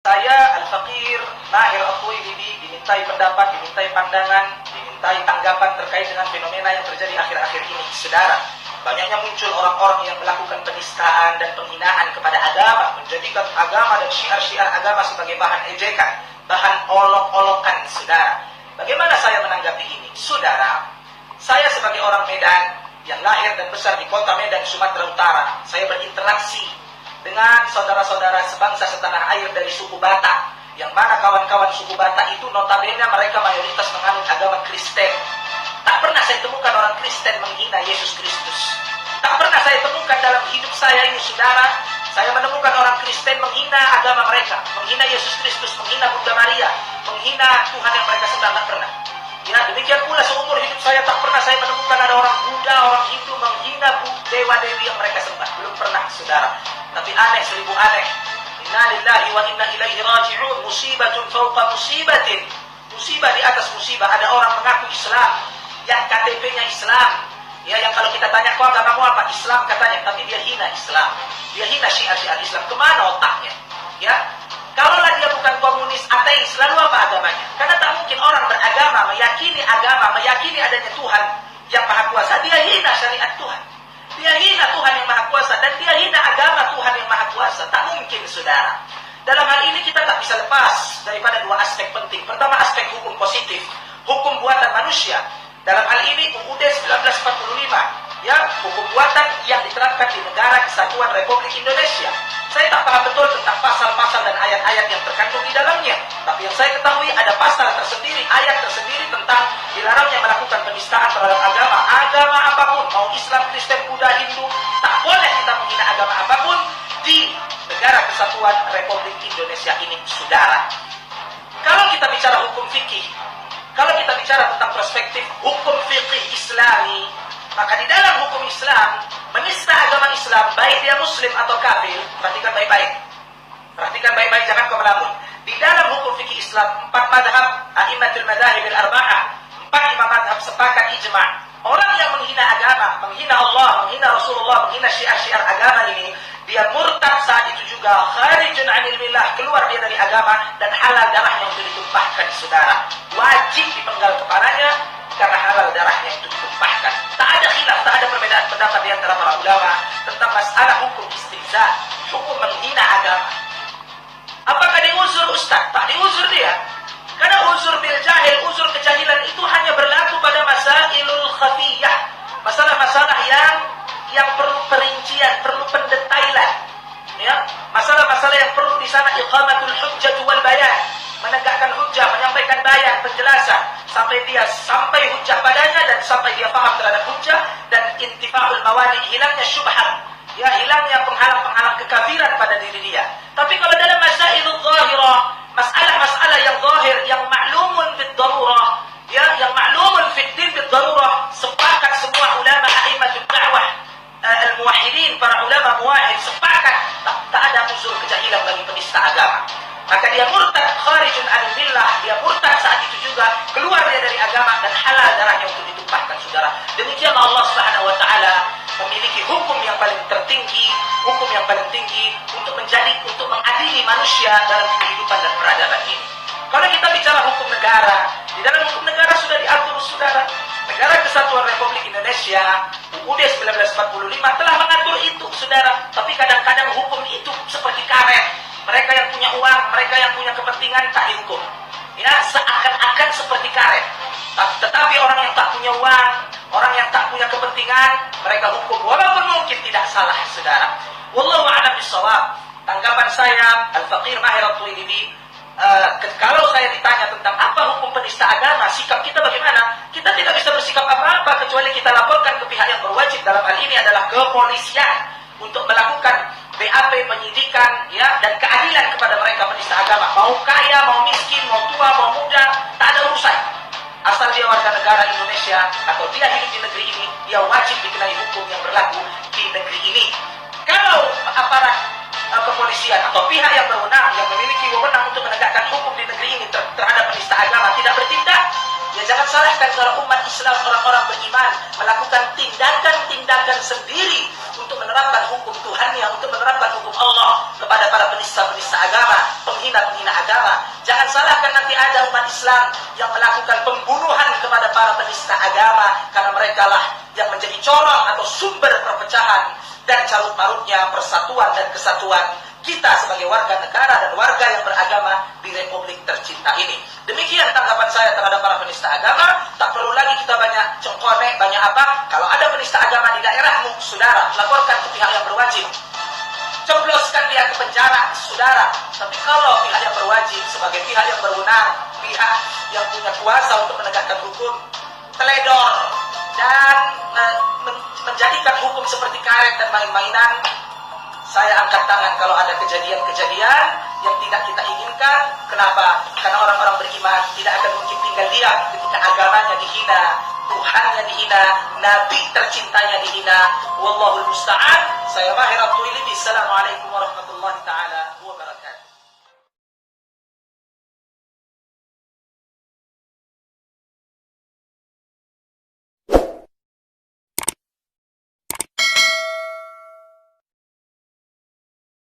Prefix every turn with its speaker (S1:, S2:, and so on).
S1: Saya Al-Faqir Mahir At-Tuwailibi dimintai pendapat, dimintai pandangan, dimintai tanggapan terkait dengan fenomena yang terjadi akhir-akhir ini. Saudara, banyaknya muncul orang-orang yang melakukan penistaan dan penghinaan kepada agama, menjadikan agama dan syiar-syiar agama sebagai bahan ejekan, bahan olok-olokan. Saudara, bagaimana saya menanggapi ini? Saudara, saya sebagai orang Medan yang lahir dan besar di kota Medan, Sumatera Utara, saya berinteraksi dengan saudara-saudara sebangsa setanah air dari suku Batak, yang mana kawan-kawan suku Batak itu notabene mereka mayoritas menganut agama Kristen. Tak pernah saya temukan orang Kristen menghina Yesus Kristus. Tak pernah saya temukan dalam hidup saya ini, saudara, saya menemukan orang Kristen menghina agama mereka, menghina Yesus Kristus, menghina Bunda Maria, menghina Tuhan yang mereka sembah. Tak pernah. Ya, demikian pula seumur hidup saya tak pernah saya menemukan ada orang Buddha, orang Hindu menghina dewa-dewi yang mereka sembah. Belum pernah, saudara. Tapi aneh, seribu aneh. Inna lillahi wa inna ilaihi raji'un. Musibatun fauqa musibatin. Musibah di atas musibah. Ada orang mengaku Islam, yang KTP-nya Islam, ya, yang kalau kita tanya kau agamamu apa? Islam katanya, tapi dia hina Islam, dia hina syiar-syiar Islam. Kemana otaknya? Ya, kalaulah dia bukan komunis, ateis, lalu apa agamanya? Karena tak mungkin orang beragama, meyakini agama, meyakini adanya Tuhan yang Maha Kuasa, dia hina syariat Tuhan, dia hina Tuhan yang Maha Kuasa, dan dia hina agama Tuhan yang Maha Kuasa. Tak mungkin, saudara. Dalam hal ini kita tak bisa lepas daripada dua aspek penting. Pertama, aspek hukum positif, hukum buatan manusia. Dalam hal ini UUD 1945, ya, hukum buatan yang diterapkan di Negara Kesatuan Republik Indonesia. Saya tak paham betul tentang pasal-pasal dan ayat-ayat yang terkandung di dalamnya. Tapi yang saya ketahui ada pasal tersendiri, ayat tersendiri tentang dilarangnya melakukan penistaan terhadap agama. Agama apapun, mau Islam, Kristen, Buddha, Hindu, tak boleh kita menghina agama apapun di Negara Kesatuan Republik Indonesia ini, saudara. Kalau kita bicara hukum fikih, kalau kita bicara tentang perspektif hukum fikih Islami, maka di dalam hukum Islam, menista agama Islam, baik dia Muslim atau kafir, perhatikan baik-baik. Perhatikan baik-baik, jangan kau melamun. Di dalam hukum fikih Islam, 4 madhab, a'immatul madhahib al-arba'ah, 4 imam madhab sepakat ijma'. Orang yang menghina agama, menghina Allah, menghina Rasulullah, menghina syiar-syiar agama ini, dia murtad saat itu juga, kharijun 'anil millah, keluar dia dari agama, dan halal darahnya untuk ditumpahkan, saudara. Wajib dipenggal kepalanya karena halal darahnya itu ditumpahkan. Tak ada khilaf, tak ada perbedaan pendapat di antara para ulama tentang masalah hukum istihza, hukum menghina agama. Apakah diuzur Ustaz? Tak diuzur dia. Karena uzur bil jahil, uzur kejahilan itu hanya berlaku pada masailul khafiyah, masalah-masalah yang perlu perincian, perlu pendetailan. Ya, masalah-masalah yang perlu di sana iqamatul hujjah wal bayan, menegakkan hujjah, menyampaikan bayan, penjelasan sampai hujjah padanya dan sampai dia paham terhadap hujjah, dan intifa'ul mawani, hilangnya syubhat, ya, hilangnya penghalang-penghalang kekafiran pada diri dia. Tapi kalau dalam masailul zahirah, masalah-masalah yang zahir, yang ma'lumun bid darurah, ya, yang ma'lumun fid din bid darurah, sepakat semua ulama a'immatud da'wah, al-muwahhidin, para ulama muwahhid sepakat tak ada unsur kejahilan bagi penista agama. Maka dia murtad, kharijun 'anil millah, dia murtad saat itu juga, keluar dia dari agama dan halal darahnya untuk ditumpahkan, saudara. Demikian Allah Subhanahu wa taala memiliki hukum yang paling tertinggi, hukum yang paling tinggi untuk mengadili manusia dalam kehidupan dan peradaban ini. Kalau kita bicara hukum negara, di dalam hukum negara sudah diatur, saudara. Negara Kesatuan Republik Indonesia, UUD 1945 telah mengatur itu, saudara. Tapi kadang-kadang hukum itu seperti karet. Mereka yang punya uang, mereka yang punya kepentingan tak dihukum. Ya, seakan-akan seperti karet. Tetapi orang yang tak punya uang, orang yang tak punya kepentingan, mereka hukum walaupun mungkin tidak salah, saudara. Wallahu a'lam bishawab. Tanggapan saya, Al-Faqir Mahir At-Tuwailibi, kalau saya ditanya tentang apa hukum penista agama, sikap kita bagaimana, kita tidak bisa bersikap apa-apa kecuali kita laporkan ke pihak yang berwajib. Dalam hal ini adalah kepolisian, untuk melakukan BAP, penyidikan, ya, dan keadilan kepada mereka penista agama. Mau kaya, mau miskin, mau tua, mau muda, tak ada urusan. Asal dia warga negara Indonesia atau dia hidup di negeri ini, dia wajib dikenai hukum yang berlaku di negeri ini. Kalau aparat kepolisian atau pihak yang berwenang, yang memiliki wewenang untuk menegakkan hukum di negeri ini terhadap penista agama tidak bertindak, ya jangan salahkan kalau umat Islam, orang-orang beriman melakukan tindakan-tindakan sendiri untuk menerapkan hukum Tuhannya, untuk menerapkan hukum Allah kepada para penista-penista agama, menghina agama. Jangan salahkan nanti ada umat Islam yang melakukan pembunuhan kepada para penista agama, karena mereka lah yang menjadi corong atau sumber perpecahan dan carut marutnya persatuan dan kesatuan kita sebagai warga negara dan warga yang beragama di Republik tercinta ini. Demikian tanggapan saya terhadap para penista agama. Tak perlu lagi kita banyak cengkone, banyak apa. Kalau ada penista agama di daerahmu, saudara, laporkan ke pihak yang berwajib. Cebloskan dia ke penjara, saudara. Tapi kalau pihak yang berwajib sebagai pihak yang berwenang, pihak yang punya kuasa untuk menegakkan hukum, teledor dan menjadikan hukum seperti karet dan main-mainan, saya angkat tangan kalau ada kejadian-kejadian yang tidak kita inginkan. Kenapa? Karena orang-orang beriman tidak akan mungkin tinggal diam ketika agamanya dihina, Tuhannya dihina, Nabi tercintanya dihina. Wallahul musta'an. Saya Mahir Abdul Ilmi. Assalamualaikum warahmatullahi taala